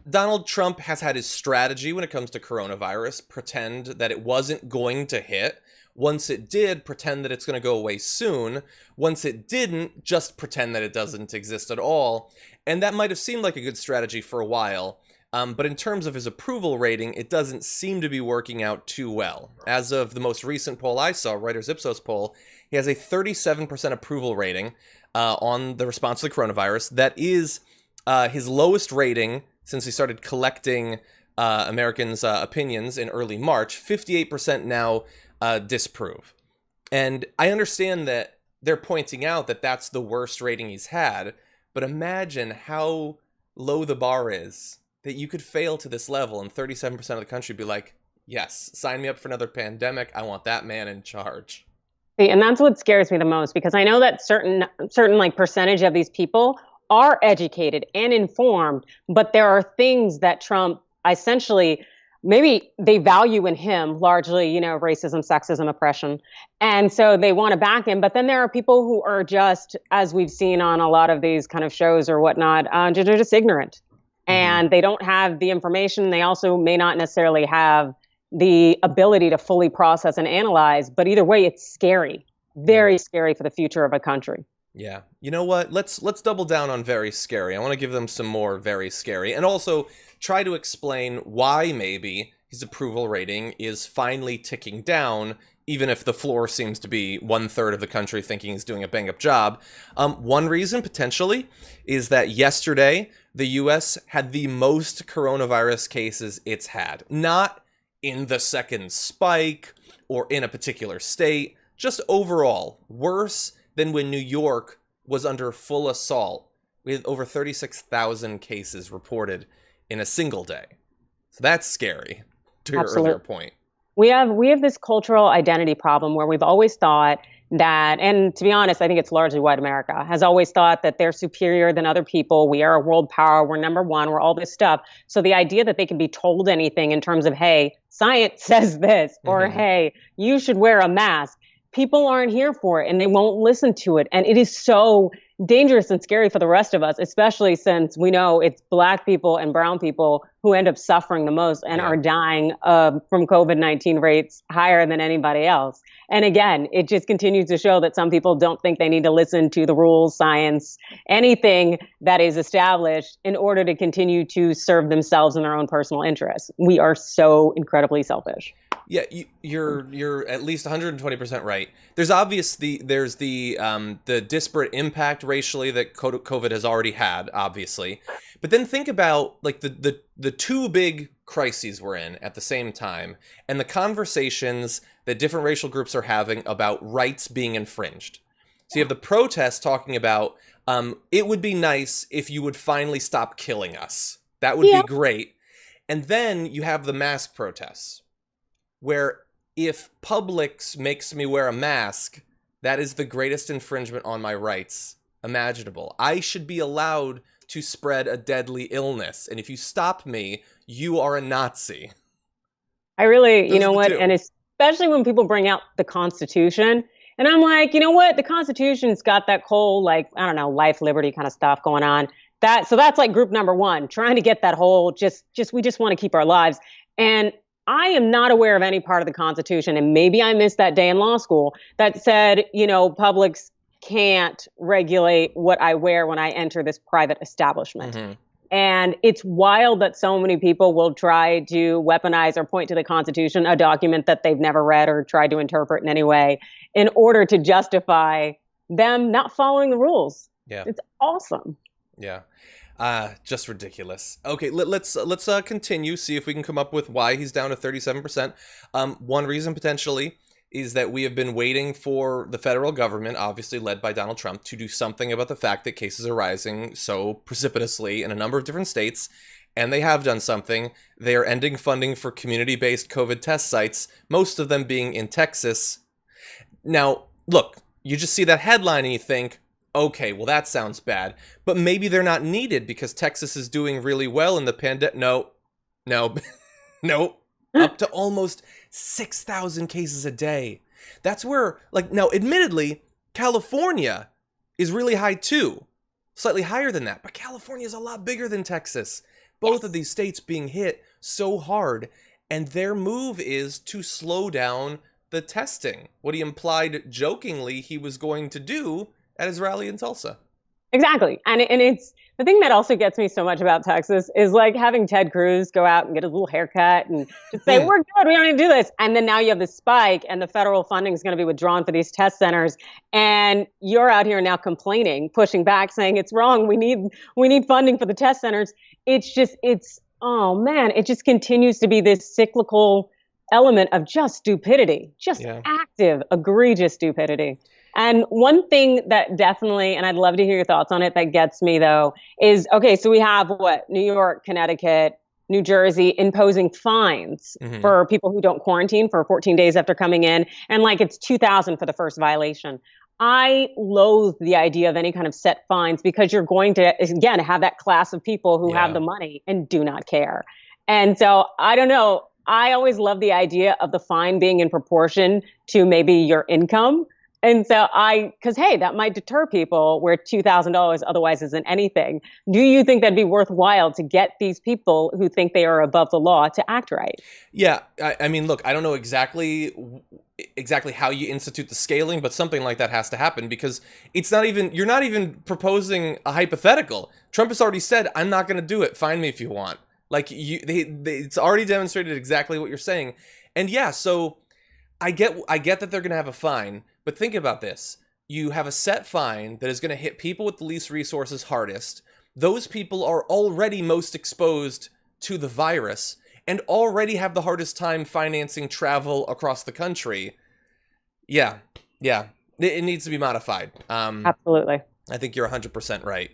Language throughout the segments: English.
Donald Trump has had his strategy when it comes to coronavirus, pretend that it wasn't going to hit. Once it did, pretend that it's going to go away soon. Once it didn't, just pretend that it doesn't exist at all. And that might have seemed like a good strategy for a while. But in terms of his approval rating, it doesn't seem to be working out too well. As of the most recent poll I saw, Reuters Ipsos poll, he has a 37% approval rating on the response to the coronavirus. That is his lowest rating since he started collecting Americans' opinions in early March. 58% now disapprove. And I understand that they're pointing out that that's the worst rating he's had, but imagine how low the bar is that you could fail to this level and 37% of the country be like, yes, sign me up for another pandemic. I want that man in charge. And that's what scares me the most, because I know that certain like percentage of these people are educated and informed, but there are things that Trump essentially, maybe they value in him largely, racism, sexism, oppression. And so they want to back him. But then there are people who are just, as we've seen on a lot of these kind of shows or whatnot, they're just ignorant. And they don't have the information. They also may not necessarily have the ability to fully process and analyze. But either way, it's scary, very scary for the future of a country. Yeah. You know what? Let's double down on very scary. I want to give them some more very scary, and also try to explain why maybe his approval rating is finally ticking down, even if the floor seems to be 1/3 of the country thinking he's doing a bang-up job. One reason, potentially, is that yesterday, the U.S. had the most coronavirus cases it's had. Not in the second spike or in a particular state, just overall. Worse than when New York was under full assault with over 36,000 cases reported in a single day. So that's scary, to your earlier point. We have this cultural identity problem where we've always thought that, and to be honest, I think it's largely white America, has always thought that they're superior than other people. We are a world power. We're number one. We're all this stuff. So the idea that they can be told anything in terms of, hey, science says this, or hey, you should wear a mask, people aren't here for it and they won't listen to it. And it is so dangerous and scary for the rest of us, especially since we know it's Black people and brown people who end up suffering the most and are dying from COVID-19 rates higher than anybody else. And again, it just continues to show that some people don't think they need to listen to the rules, science, anything that is established in order to continue to serve themselves and their own personal interests. We are so incredibly selfish. Yeah, you're at least 120% right. There's the disparate impact racially that COVID has already had, obviously. But then think about like the two big crises we're in at the same time, and the conversations that different racial groups are having about rights being infringed. So you have the protests talking about it would be nice if you would finally stop killing us. That would be great. And then you have the mask protests, where if Publix makes me wear a mask, that is the greatest infringement on my rights imaginable. I should be allowed to spread a deadly illness. And if you stop me, you are a Nazi. I really, you know what, and especially when people bring out the Constitution, and I'm like, you know what, the Constitution's got that whole, like, I don't know, life, liberty kind of stuff going on. So that's like group number one, trying to get that whole, we just want to keep our lives. And I am not aware of any part of the Constitution, and maybe I missed that day in law school, that said, Publix can't regulate what I wear when I enter this private establishment. And it's wild that so many people will try to weaponize or point to the Constitution, a document that they've never read or tried to interpret in any way, in order to justify them not following the rules. Yeah. It's awesome. Yeah. Just ridiculous. Okay, let's continue, see if we can come up with why he's down to 37%. One reason potentially is that we have been waiting for the federal government, obviously led by Donald Trump, to do something about the fact that cases are rising so precipitously in a number of different states, and they have done something. They are ending funding for community-based COVID test sites, most of them being in Texas. Now, look, you just see that headline and you think, okay, well, that sounds bad. But maybe they're not needed because Texas is doing really well in the pandemic. No. Up to almost 6,000 cases a day. That's where, now, admittedly, California is really high too. Slightly higher than that. But California is a lot bigger than Texas. both of these states being hit so hard, and their move is to slow down the testing, what he implied jokingly he was going to do at his rally in Tulsa. Exactly. And it's the thing that also gets me so much about Texas is like having Ted Cruz go out and get a little haircut and just say, we're good, we don't need to do this. And then now you have this spike and the federal funding is going to be withdrawn for these test centers. And you're out here now complaining, pushing back, saying it's wrong. We need funding for the test centers. Oh man, it just continues to be this cyclical element of just stupidity, just active, egregious stupidity. And one thing that definitely, and I'd love to hear your thoughts on it, that gets me though, is, okay, so we have New York, Connecticut, New Jersey imposing fines for people who don't quarantine for 14 days after coming in. And like it's $2,000 for the first violation. I loathe the idea of any kind of set fines because you're going to, again, have that class of people who have the money and do not care. And so I don't know. I always love the idea of the fine being in proportion to maybe your income. And so because hey, that might deter people where $2,000 otherwise isn't anything. Do you think that'd be worthwhile to get these people who think they are above the law to act right? Yeah, I mean, look, I don't know exactly how you institute the scaling, but something like that has to happen because you're not even proposing a hypothetical. Trump has already said, I'm not going to do it. Find me if you want. Like it's already demonstrated exactly what you're saying. And yeah, so I get that they're going to have a fine, but think about this. You have a set fine that is going to hit people with the least resources hardest. Those people are already most exposed to the virus and already have the hardest time financing travel across the country. Yeah. It needs to be modified. Absolutely. I think you're 100% right.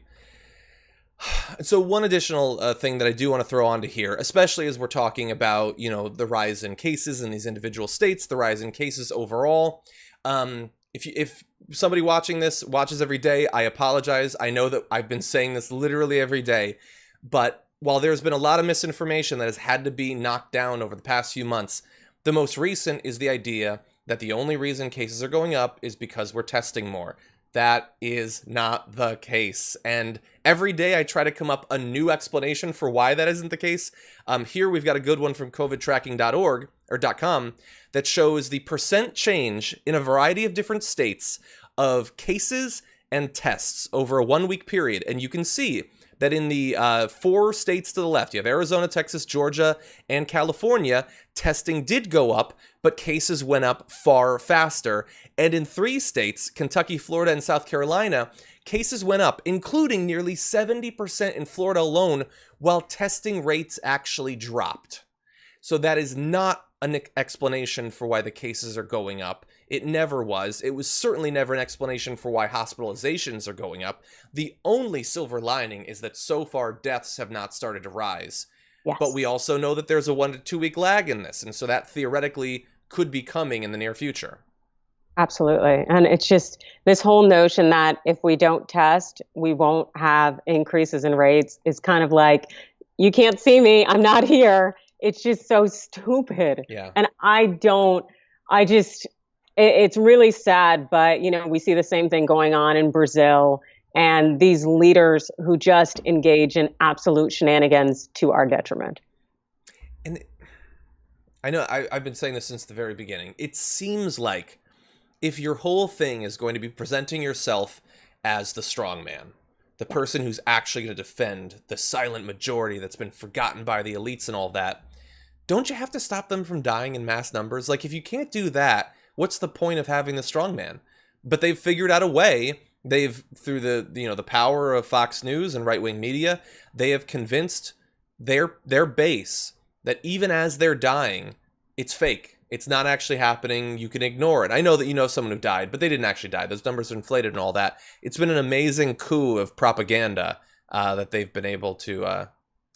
So one additional thing that I do want to throw onto here, especially as we're talking about, the rise in cases in these individual states, the rise in cases overall. If somebody watching this watches every day, I apologize. I know that I've been saying this literally every day, but while there's been a lot of misinformation that has had to be knocked down over the past few months, the most recent is the idea that the only reason cases are going up is because we're testing more. That is not the case. And every day I try to come up a new explanation for why that isn't the case. Here we've got a good one from covidtracking.org or .com that shows the percent change in a variety of different states of cases and tests over a 1 week period. And you can see that in the 4 states to the left, you have Arizona, Texas, Georgia, and California, testing did go up, but cases went up far faster. And in 3 states, Kentucky, Florida, and South Carolina, cases went up, including nearly 70% in Florida alone, while testing rates actually dropped. So that is not an explanation for why the cases are going up. It never was. It was certainly never an explanation for why hospitalizations are going up. The only silver lining is that so far deaths have not started to rise. Yes. But we also know that there's a 1 to 2 week lag in this. And so that theoretically could be coming in the near future. Absolutely. And it's just this whole notion that if we don't test, we won't have increases in rates is kind of like, you can't see me, I'm not here. It's just so stupid. Yeah. And it's really sad, but we see the same thing going on in Brazil and these leaders who just engage in absolute shenanigans to our detriment. And I know I've been saying this since the very beginning. It seems like if your whole thing is going to be presenting yourself as the strong man, the person who's actually going to defend the silent majority that's been forgotten by the elites and all that, don't you have to stop them from dying in mass numbers? Like, if you can't do that, what's the point of having the strong man? But they've figured out a way. Through the power of Fox News and right-wing media, they have convinced their base that even as they're dying, it's fake. It's not actually happening. You can ignore it. I know that you know someone who died, but they didn't actually die. Those numbers are inflated and all that. It's been an amazing coup of propaganda that they've been able to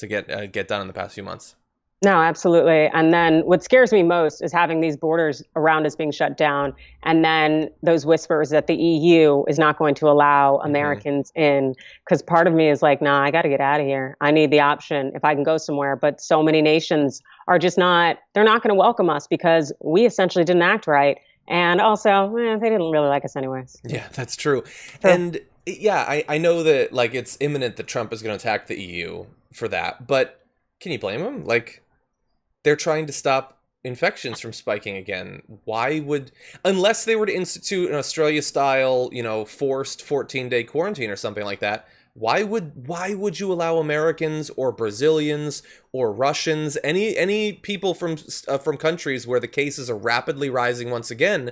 get done in the past few months. No, absolutely. And then what scares me most is having these borders around us being shut down. And then those whispers that the EU is not going to allow Americans in. Because part of me is like, nah, I got to get out of here. I need the option if I can go somewhere. But so many nations are just they're not going to welcome us because we essentially didn't act right. And also, they didn't really like us anyways. Yeah, that's true. And yeah, I know that it's imminent that Trump is going to attack the EU for that. But Can you blame them? Like, they're trying to stop infections from spiking again. Why would, unless they were to institute an Australia-style, forced 14-day quarantine or something like that, why would you allow Americans or Brazilians or Russians, any people from countries where the cases are rapidly rising once again?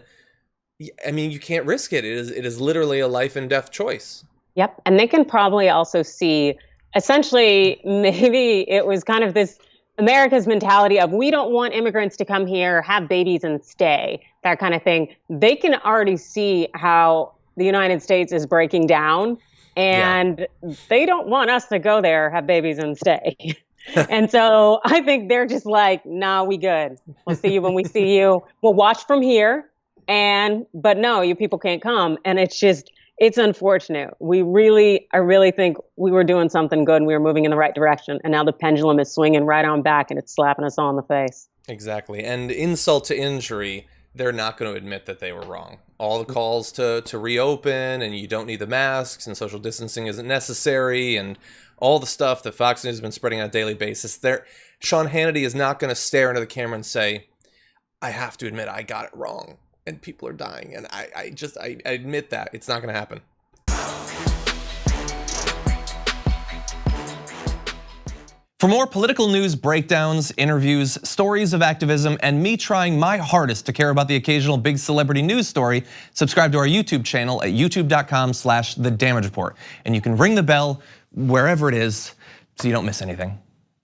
I mean, you can't risk it. It is literally a life and death choice. Yep. And they can probably also see, essentially, maybe it was kind of this America's mentality of, we don't want immigrants to come here, have babies and stay, that kind of thing. They can already see how the United States is breaking down, and they don't want us to go there, have babies and stay. And so I think they're just like, nah, we good. We'll see you when we see you. We'll watch from here. But no, you people can't come. And it's unfortunate. I really think we were doing something good and we were moving in the right direction. And now the pendulum is swinging right on back and it's slapping us all in the face. Exactly. And insult to injury, they're not going to admit that they were wrong. All the calls to reopen, and you don't need the masks, and social distancing isn't necessary, and all the stuff that Fox News has been spreading on a daily basis. Sean Hannity is not going to stare into the camera and say, I have to admit I got it wrong, and people are dying, and I admit that. It's not going to happen. For more political news breakdowns, interviews, stories of activism, and me trying my hardest to care about the occasional big celebrity news story, subscribe to our YouTube channel at youtube.com/The Damage Report. And you can ring the bell wherever it is so you don't miss anything.